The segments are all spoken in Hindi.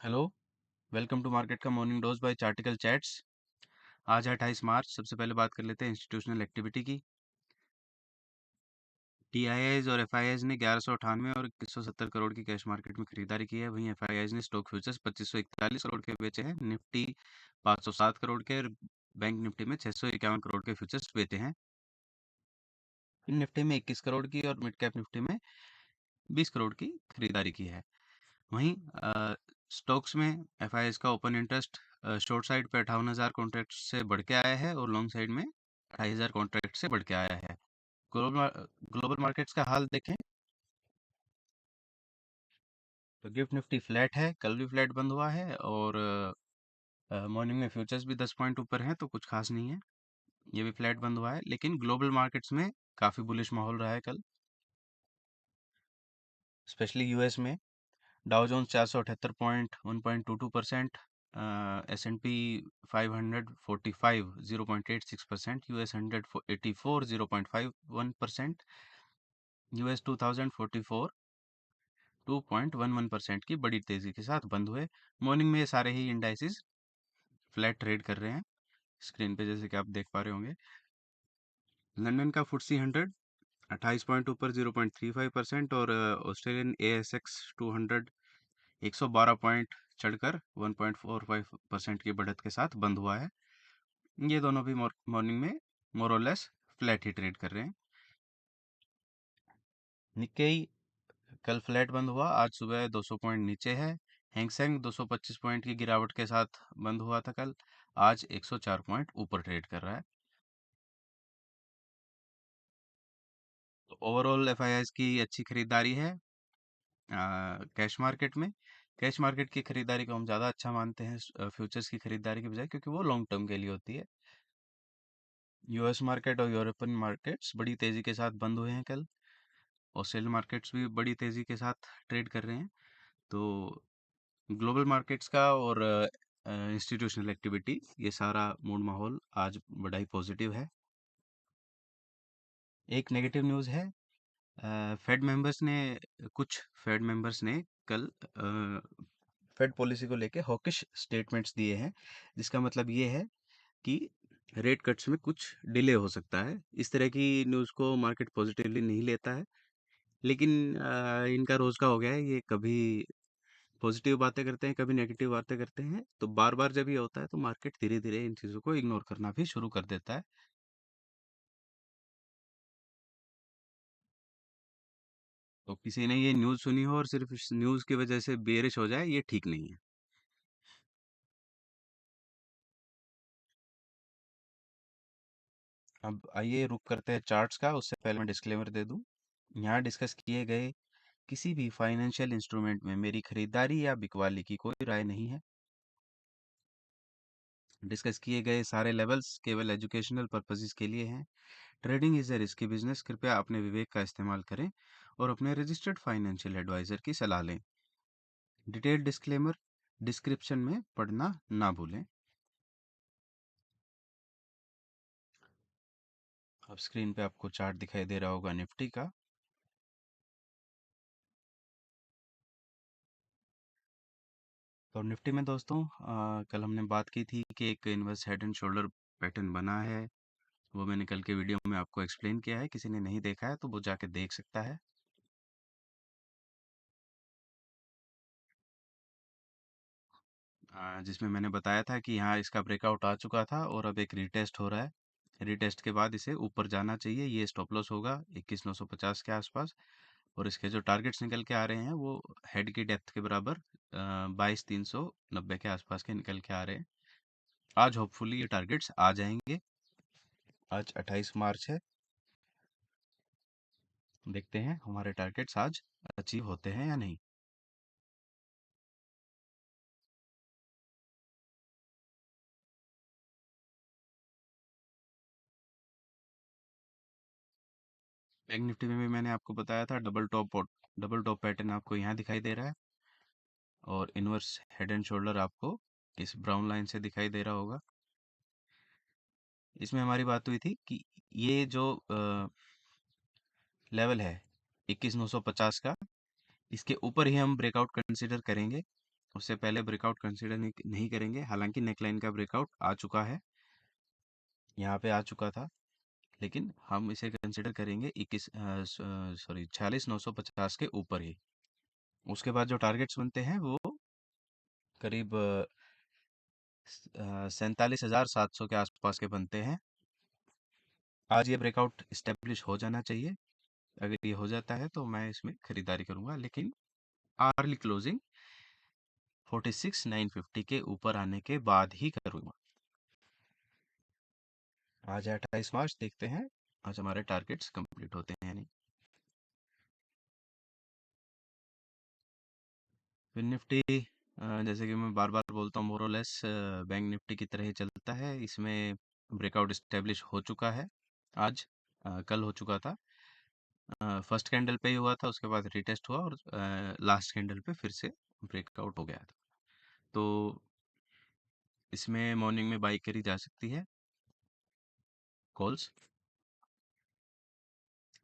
हेलो। वेलकम टू मार्केट का मॉर्निंग डोज बाय चार्टिकल चैट्स। आज है 28 मार्च। सबसे पहले बात कर लेते हैं इंस्टीट्यूशनल एक्टिविटी की। टीआईआईज और एफआईआईज ने 1198 और 2170 करोड़ की कैश मार्केट में खरीदारी की है। वहीं एफआईआईज ने स्टॉक फ्यूचर्स 2541 करोड़ के बेचे हैं। निफ्टी 507 करोड़ के और बैंक निफ्टी में 651 करोड़ के फ्यूचर्स बेचे हैं। निफ्टी में 21 करोड़ की और मिड कैप निफ्टी में 20 करोड़ की खरीदारी की है। वहीं स्टॉक्स में एफआईएस का ओपन इंटरेस्ट शॉर्ट साइड पे 58,000 कॉन्ट्रैक्ट से बढ़ के आया है और लॉन्ग साइड में 28,000 कॉन्ट्रैक्ट से बढ़ के आया है। ग्लोबल मार्केट्स का हाल देखें तो गिफ्ट निफ्टी फ्लैट है, कल भी फ्लैट बंद हुआ है और मॉर्निंग में फ्यूचर्स भी 10 पॉइंट ऊपर हैं, तो कुछ खास नहीं है। ये भी फ्लैट बंद हुआ है, लेकिन ग्लोबल मार्केट्स में काफ़ी बुलिश माहौल रहा है कल, स्पेशली यूएस में। Dow Jones 478 point 1.22%, S&P 545 0.86%, US 100 84 0.51%, US 2044 2.11% की बड़ी तेजी के साथ बंद हुए। मॉर्निंग में ये सारे ही इंडाइसेस फ्लैट ट्रेड कर रहे हैं, स्क्रीन पे जैसे कि आप देख पा रहे होंगे। लंदन का FTSE 100 28 पॉइंट ऊपर 0.35% और ऑस्ट्रेलियन ASX 200 112 पॉइंट चढ़कर 1.45% की बढ़त के साथ बंद हुआ है। ये दोनों भी मॉर्निंग में मोर और लेस फ्लैट ही ट्रेड कर रहे हैं। निक्केई कल फ्लैट बंद हुआ, आज सुबह 200 पॉइंट नीचे है। हैंगसेंग 225 पॉइंट की गिरावट के साथ बंद हुआ था कल, आज 104 पॉइंट ऊपर ट्रेड कर रहा है। तो ओवरऑल एफआईआईज की अच्छी खरीदारी है कैश मार्केट में। कैश मार्केट की खरीदारी को हम ज़्यादा अच्छा मानते हैं फ्यूचर्स की खरीदारी के बजाय, क्योंकि वो लॉन्ग टर्म के लिए होती है। यूएस मार्केट और यूरोपियन मार्केट्स बड़ी तेज़ी के साथ बंद हुए हैं कल। ऑस्ट्रेलियन मार्केट्स भी बड़ी तेज़ी के साथ ट्रेड कर रहे हैं। तो ग्लोबल मार्केट्स का और इंस्टीट्यूशनल एक्टिविटी, ये सारा मूड माहौल आज बड़ा ही पॉजिटिव है। एक नेगेटिव न्यूज़ है, फेड मेंबर्स ने कुछ फेड मेंबर्स ने कल फेड पॉलिसी को लेके हॉकिश स्टेटमेंट्स दिए हैं, जिसका मतलब ये है कि रेट कट्स में कुछ डिले हो सकता है। इस तरह की न्यूज़ को मार्केट पॉजिटिवली नहीं लेता है, लेकिन इनका रोज़ का हो गया है, ये कभी पॉजिटिव बातें करते हैं, कभी नेगेटिव बातें करते हैं। तो बार-बार जब ये होता है तो मार्केट धीरे-धीरे इन चीज़ों को इग्नोर करना भी शुरू कर देता है। तो किसी ने ये न्यूज़ सुनी हो और सिर्फ़ इस न्यूज़ की वज़ह से बेयरिश हो जाए, ये ठीक नहीं है। अब आइए रुक करते हैं चार्ट्स का, उससे पहले मैं डिस्क्लेमर दे दूँ। यहाँ डिस्कस किए गए किसी भी फाइनेंशियल इंस्ट्रूमेंट में मेरी खरीदारी या बिकवाली की कोई राय नहीं है। डिस्कस किए गए सारे लेवल्स केवल एजुकेशनल पर्पसेस के लिए हैं। Trading is a risky business. कृपया अपने विवेक का इस्तेमाल करें और अपने रजिस्टर्ड फाइनेंशियल एडवाइजर की सलाह लें। डिटेल डिस्क्लेमर डिस्क्रिप्शन में पढ़ना ना भूलें। अब स्क्रीन पे आपको चार्ट दिखाई दे रहा होगा निफ्टी का। तो निफ्टी में दोस्तों कल हमने बात की थी कि एक inverse head and shoulder pattern बना है। वो मैंने कल के वीडियो में आपको एक्सप्लेन किया है, किसी ने नहीं देखा है तो वो जाके देख सकता है। जिसमें मैंने बताया था कि यहाँ इसका ब्रेकआउट आ चुका था और अब एक रीटेस्ट हो रहा है। रीटेस्ट के बाद इसे ऊपर जाना चाहिए। ये स्टॉप लॉस होगा 21,950 के आसपास और इसके जो टारगेट्स निकल के आ रहे हैं वो हेड की डेप्थ के बराबर 22,390 के आसपास के निकल के आ रहे हैं। आज होपफुली ये टारगेट्स आ जाएंगे। आज 28 मार्च है, देखते हैं हमारे टारगेट्स आज अचीव होते हैं या नहीं। बैंक निफ्टी में भी मैंने आपको बताया था डबल टॉप पैटर्न आपको यहाँ दिखाई दे रहा है और इनवर्स हेड एंड शोल्डर आपको इस ब्राउन लाइन से दिखाई दे रहा होगा। इसमें हमारी बात हुई थी कि ये जो लेवल है 21,950 का, इसके ऊपर ही हम ब्रेकआउट कंसीडर करेंगे उससे पहले ब्रेकआउट कंसीडर नहीं करेंगे। हालांकि नेकलाइन का ब्रेकआउट आ चुका है, यहाँ पे आ चुका था, लेकिन हम इसे कंसिडर करेंगे 46,950 के ऊपर ही। उसके बाद जो टारगेट्स बनते हैं वो करीब 47,700 के आसपास के बनते हैं। आज ये ब्रेकआउट इस्टेब्लिश हो जाना चाहिए। अगर ये हो जाता है तो मैं इसमें खरीदारी करूंगा, लेकिन अर्ली क्लोजिंग 46,950 के ऊपर आने के बाद ही करूंगा। आज है 28 मार्च, देखते हैं आज हमारे टारगेट्स कंप्लीट होते हैं या नहीं। फिर निफ्टी, जैसे कि मैं बार बार बोलता हूँ, मोरलेस बैंक निफ्टी की तरह ही चलता है। इसमें ब्रेकआउट इस्टेब्लिश हो चुका है आज, कल हो चुका था। फर्स्ट कैंडल पे ही हुआ था, उसके बाद रिटेस्ट हुआ और लास्ट कैंडल पे फिर से ब्रेकआउट हो गया था। तो इसमें मॉर्निंग में बाई करी जा सकती है calls,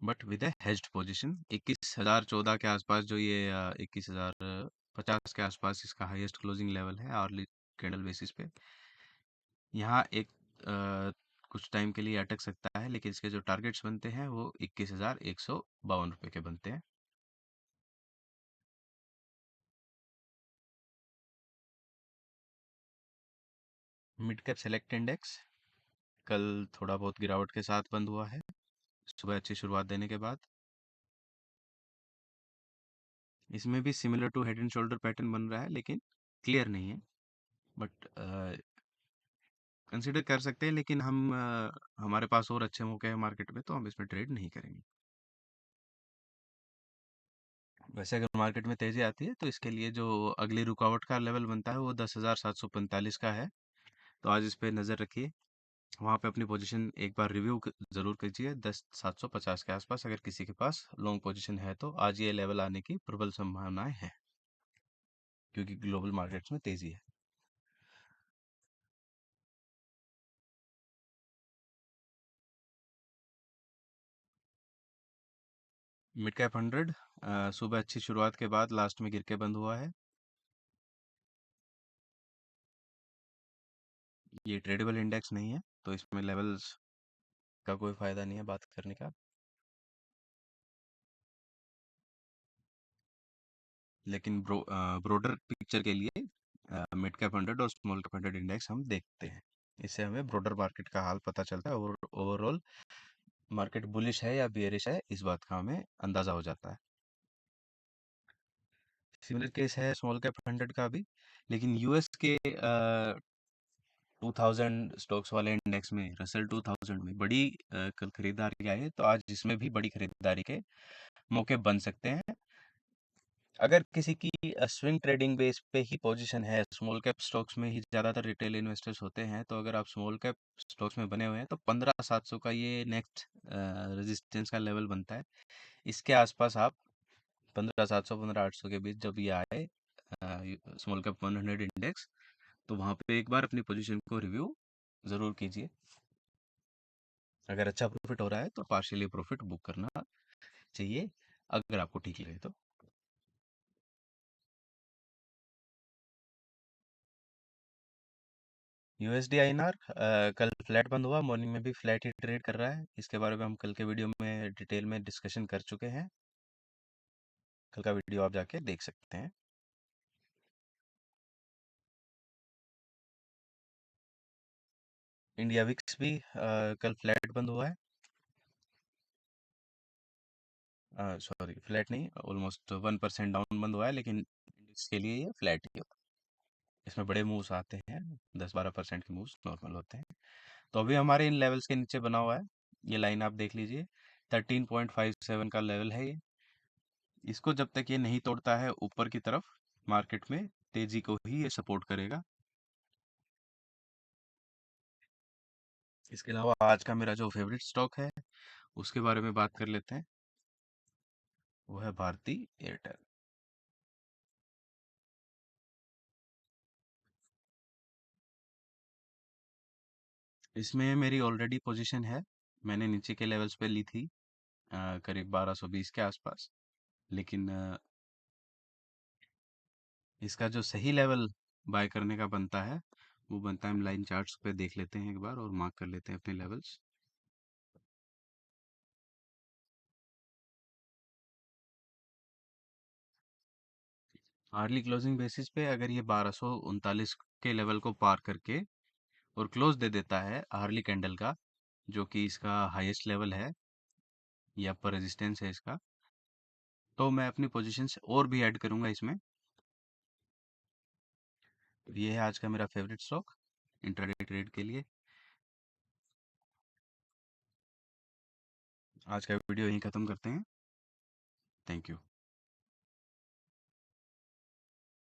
but with A hedged position. 21,014 के आसपास, जो ये 21,050 के आसपास इसका हाईएस्ट क्लोजिंग लेवल है अर्ली कैंडल बेसिस पे। यहाँ एक कुछ टाइम के लिए अटक सकता है, लेकिन इसके जो टारगेट्स बनते हैं वो 21,152 रुपये के बनते हैं। मिड कैप सेलेक्ट इंडेक्स कल थोड़ा बहुत गिरावट के साथ बंद हुआ है, सुबह अच्छी शुरुआत देने के बाद। इसमें भी similar to head and shoulder pattern बन रहा है, लेकिन क्लियर नहीं है। बट कंसिडर कर सकते हैं, लेकिन हमारे पास और अच्छे मौके हैं मार्केट में, तो हम इसमें ट्रेड नहीं करेंगे। वैसे अगर मार्केट में तेजी आती है तो इसके लिए जो अगली रुकावट का लेवल बनता है वो 10,745 का है। तो आज इस पे नज़र रखिए, वहाँ पे अपनी पोजीशन एक बार रिव्यू ज़रूर कीजिए। 10,750 के आसपास अगर किसी के पास लॉन्ग पोजीशन है तो आज ये लेवल आने की प्रबल संभावनाएं हैं, क्योंकि ग्लोबल मार्केट्स में तेजी है। मिड कैप 100 सुबह अच्छी शुरुआत के बाद लास्ट में गिर के बंद हुआ है। ये ट्रेडेबल इंडेक्स नहीं है, तो इसमें लेवल्स का कोई फायदा नहीं है बात करने का। लेकिन ब्रोडर पिक्चर के लिए मिड कैप 100 और स्मॉल कैप 100 इंडेक्स हम देखते हैं। इससे हमें ब्रोडर मार्केट का हाल पता चलता है और ओवरऑल मार्केट बुलिश है या बेयरिश है, इस बात का हमें अंदाजा हो जाता है। सिमिलर केस है स्मॉल कैप 100 का भी, लेकिन यूएस के 2000 स्टॉक्स वाले इंडेक्स में, रसल 2000 में बड़ी कल खरीदारी आई है, तो आज इसमें भी बड़ी खरीदारी के मौके बन सकते हैं। अगर किसी की स्विंग ट्रेडिंग बेस पे ही पोजीशन है, स्मॉल कैप स्टॉक्स में ही ज़्यादातर रिटेल इन्वेस्टर्स होते हैं, तो अगर आप स्मॉल कैप स्टॉक्स में बने हुए हैं तो 15,700 का ये नेक्स्ट रेजिस्टेंस का लेवल बनता है। इसके आसपास आप 15,700 15,800 के बीच जब ये आए स्मॉल कैप 100 इंडेक्स, तो वहाँ पे एक बार अपनी पोजीशन को रिव्यू ज़रूर कीजिए। अगर अच्छा प्रॉफिट हो रहा है तो पार्शियली प्रॉफिट बुक करना चाहिए, अगर आपको ठीक लगे तो। यूएसडी आईएनआर कल फ्लैट बंद हुआ, मॉर्निंग में भी फ्लैट ही ट्रेड कर रहा है। इसके बारे में हम कल के वीडियो में डिटेल में डिस्कशन कर चुके हैं, कल का वीडियो आप जाके देख सकते हैं। इंडिया विक्स भी कल फ्लैट बंद हुआ है, सॉरी फ्लैट नहीं, ऑलमोस्ट 1% डाउन बंद हुआ है, लेकिन इंडेक्स के लिए ये फ्लैट ही होता है। इसमें बड़े मूव्स आते हैं, 10-12% के मूव्स नॉर्मल होते हैं। तो अभी हमारे इन लेवल्स के नीचे बना हुआ है, ये लाइन आप देख लीजिए, 13.57 का लेवल है ये। इसको जब तक ये नहीं तोड़ता है ऊपर की तरफ, मार्केट में तेजी को ही ये सपोर्ट करेगा। इसके अलावा आज का मेरा जो फेवरेट स्टॉक है उसके बारे में बात कर लेते हैं, वो है भारती एयरटेल। इसमें मेरी ऑलरेडी पोजीशन है, मैंने नीचे के लेवल्स पे ली थी, करीब 1220 के आसपास। लेकिन इसका जो सही लेवल बाय करने का बनता है वो बनता है, हम लाइन चार्ट्स पे देख लेते हैं एक बार और मार्क कर लेते हैं अपने लेवल्स। हार्डली क्लोजिंग बेसिस पे अगर ये 1239 के लेवल को पार करके और क्लोज दे देता है हार्ली कैंडल का, जो कि इसका हाईएस्ट लेवल है या पर रेजिस्टेंस है इसका, तो मैं अपनी पोजीशन से और भी ऐड करूंगा इसमें। ये है आज का मेरा फेवरेट स्टॉक इंट्राडे ट्रेड के लिए। आज का वीडियो यहीं ख़त्म करते हैं। Thank you.